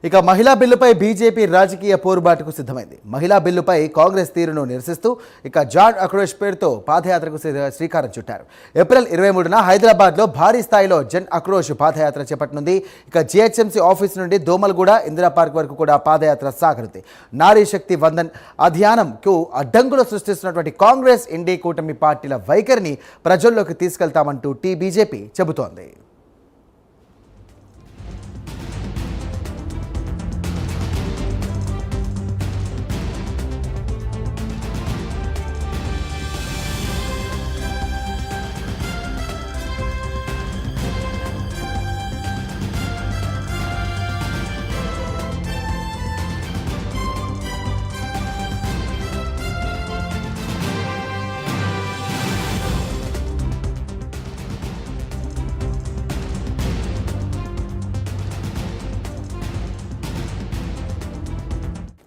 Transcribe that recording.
ఇక మహిళా బిల్లుపై బీజేపీ రాజకీయ పోరుబాటుకు సిద్ధమైంది. మహిళా బిల్లుపై కాంగ్రెస్ తీరును నిరసిస్తూ ఇక జాన్ ఆక్రోష్ పేరుతో పాదయాత్రకు శ్రీకారం చుట్టారు. ఏప్రిల్ 23న హైదరాబాద్లో భారీ స్థాయిలో జన్ ఆక్రోష్ పాదయాత్ర చేపట్టనుంది. ఇక జీహెచ్ఎంసీ ఆఫీస్ నుండి దోమల్గూడ, ఇందిరా పార్క్ వరకు కూడా పాదయాత్ర సాగనుంది. నారీ శక్తి వందన్ అధ్యయనంకు అడ్డంకులు సృష్టిస్తున్నటువంటి కాంగ్రెస్, ఎన్డీఏ కూటమి పార్టీల వైఖరిని ప్రజల్లోకి తీసుకెళ్తామంటూ బీజేపీ చెబుతోంది.